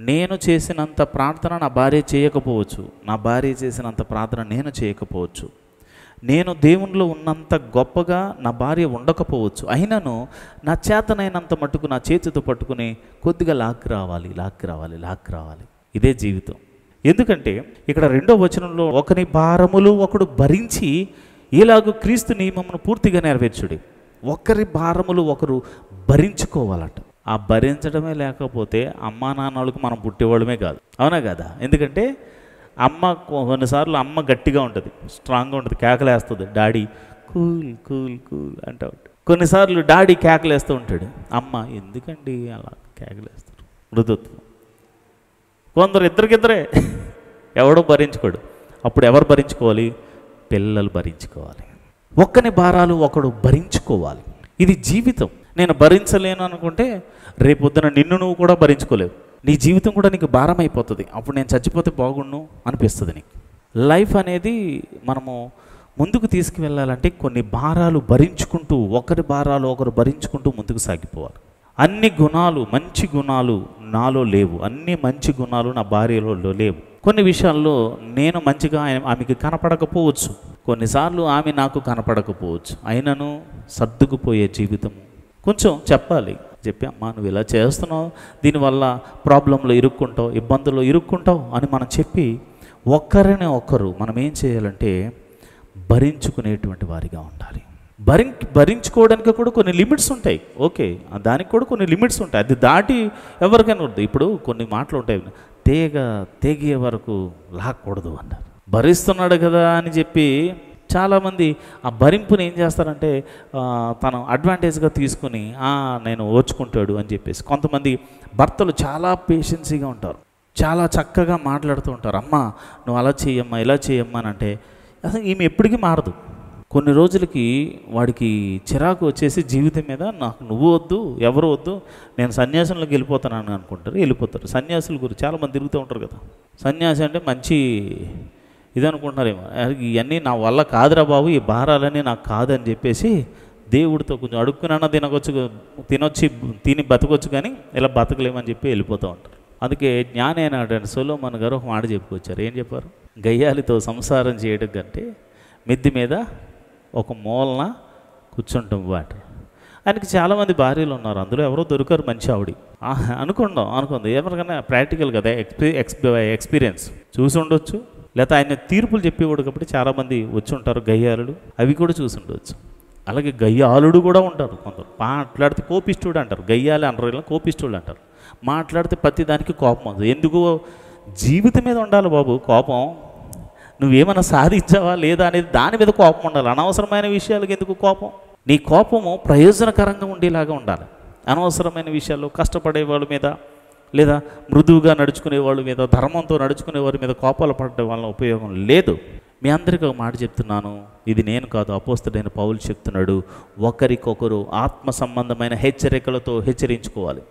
నేను చేసినంత ప్రార్థన నా భార్య చేయకపోవచ్చు, నా భార్య చేసినంత ప్రార్థన నేను చేయకపోవచ్చు, నేను దేవునిలో ఉన్నంత గొప్పగా నా భార్య ఉండకపోవచ్చు, అయినను నా చేతనైనంత మట్టుకు నా చేతితో పట్టుకుని కొద్దిగా లాక్కి రావాలి. ఇదే జీవితం. ఎందుకంటే ఇక్కడ 2వ వచనంలో ఒకని భారములు ఒకడు భరించి ఇలాగూ క్రీస్తు నియమమును పూర్తిగా నెరవేర్చుడి. ఒకరి భారములు ఒకరు భరించుకోవాలట. ఆ భరించడమే లేకపోతే అమ్మా నాన్నలకు మనం పుట్టేవాళ్ళమే కాదు, అవునా కదా? ఎందుకంటే కొన్నిసార్లు అమ్మ గట్టిగా ఉంటుంది, స్ట్రాంగ్గా ఉంటుంది, కేకలేస్తుంది, డాడీ కూల్ కూల్ కూల్ అంటూ ఉంటాడు. కొన్నిసార్లు డాడీ కేకలేస్తూ ఉంటాడు, అమ్మ ఎందుకండి అలా కేకలేస్తారు, మృదుత్వం. కొందరు ఇద్దరికిద్దరే, ఎవడో భరించుకోడు. అప్పుడు ఎవరు భరించుకోవాలి? పిల్లలు భరించుకోవాలి. ఒక్కని భారాలు ఒకడు భరించుకోవాలి. ఇది జీవితం. నేను భరించలేను అనుకుంటే రేపొద్దున నిన్ను నువ్వు కూడా భరించుకోలేవు. నీ జీవితం కూడా నీకు భారం అయిపోతుంది. అప్పుడు నేను చచ్చిపోతే బాగుండు అనిపిస్తుంది నీకు. లైఫ్ అనేది మనము ముందుకు తీసుకువెళ్ళాలంటే కొన్ని భారాలు భరించుకుంటూ, ఒకరి భారాలు ఒకరు భరించుకుంటూ ముందుకు సాగిపోవాలి. అన్ని గుణాలు, మంచి గుణాలు నాలో లేవు, అన్ని మంచి గుణాలు నా భార్యలో లేవు. కొన్ని విషయాల్లో నేను మంచిగా ఆమెకి కనపడకపోవచ్చు, కొన్నిసార్లు ఆమె నాకు కనపడకపోవచ్చు, అయినను సర్దుకుపోయే జీవితము. కొంచెం చెప్పాలి, చెప్పి అమ్మా నువ్వు ఇలా చేస్తున్నావు, దీనివల్ల ప్రాబ్లంలో ఇరుక్కుంటావు, ఇబ్బందుల్లో ఇరుక్కుంటావు అని మనం చెప్పి ఒక్కరిని ఒక్కరు మనం ఏం చేయాలంటే భరించుకునేటువంటి వారిగా ఉండాలి. భరించుకోవడానికి కూడా కొన్ని లిమిట్స్ ఉంటాయి. ఓకే, దానికి కూడా కొన్ని లిమిట్స్ ఉంటాయి. అది దాటి ఎవరికైనా ఉంటుంది. ఇప్పుడు కొన్ని మాటలు ఉంటాయి, తెగే వరకు లాక్కూడదు అన్నారు. భరిస్తున్నాడు కదా అని చెప్పి చాలామంది ఆ భరింపుని ఏం చేస్తారంటే తను అడ్వాంటేజ్గా తీసుకుని నేను ఓర్చుకుంటాడు అని చెప్పేసి. కొంతమంది భర్తలు చాలా పేషెన్సీగా ఉంటారు, చాలా చక్కగా మాట్లాడుతూ ఉంటారు. అమ్మ నువ్వు అలా చేయమ్మా, ఇలా చేయమ్మా అని అంటే అసలు ఈమె ఎప్పటికీ మారదు. కొన్ని రోజులకి వాడికి చిరాకు వచ్చేసి జీవితం మీద నాకు నువ్వు వద్దు, ఎవరు వద్దు, నేను సన్యాసంలోకి వెళ్ళిపోతానని అనుకుంటారు, వెళ్ళిపోతారు. సన్యాసుల గురించి చాలామంది తిరుగుతూ ఉంటారు కదా. సన్యాసి అంటే మంచి ఇది అనుకుంటున్నారేమో, ఇవన్నీ నా వల్ల కాదురా బాబు, ఈ భారాలన్నీ నాకు కాదని చెప్పేసి దేవుడితో కొంచెం అడుక్కునన్నా తిని బతకొచ్చు, కానీ ఇలా బతకలేమని చెప్పి వెళ్ళిపోతూ ఉంటారు. అందుకే జ్ఞాని అయినాడు సొలొమోను గారు ఒక మాట చెప్పుకొచ్చారు. ఏం చెప్పారు? గయ్యాలితో సంసారం చేయడం కంటే మిద్ది మీద ఒక మూలన కూర్చుంటాం వాటి. ఆయనకి చాలామంది భార్యలు ఉన్నారు, అందులో ఎవరో దొరికారు మంచి ఆవిడి అనుకుంది. ఎవరికైనా ప్రాక్టికల్ కదా, ఎక్స్పీరియన్స్ చూసి ఉండొచ్చు, లేకపోతే ఆయన తీర్పులు చెప్పేవాడు కాబట్టి చాలామంది వచ్చి ఉంటారు గయ్యాలుడు, అవి కూడా చూసి ఉండవచ్చు. అలాగే గయ్యాలుడు కూడా ఉంటారు. కొందరు మాట్లాడితే కోపిస్తుడు అంటారు, గయ్యాలి అనరు, ఇలా కోపిస్తుడు అంటారు. మాట్లాడితే ప్రతి దానికి కోపం ఉంది. ఎందుకు? జీవితం మీద ఉండాలి బాబు కోపం. నువ్వేమైనా సాధించావా లేదా అనేది దాని మీద కోపం ఉండాలి. అనవసరమైన విషయాలకు ఎందుకు కోపం? నీ కోపము ప్రయోజనకరంగా ఉండేలాగా ఉండాలి. అనవసరమైన విషయాల్లో కష్టపడే వాళ్ళ మీద, లేదా మృదువుగా నడుచుకునే వాళ్ళ మీద, ధర్మంతో నడుచుకునే వారి మీద కోపాలు పడడం వల్ల ఉపయోగం లేదు. మీ అందరికీ ఒక మాట చెప్తున్నాను, ఇది నేను కాదు, అపోస్తలుడైన పౌలు చెప్తున్నాడు. ఒకరికొకరు ఆత్మ సంబంధమైన హెచ్చరికలతో హెచ్చరించుకోవాలి.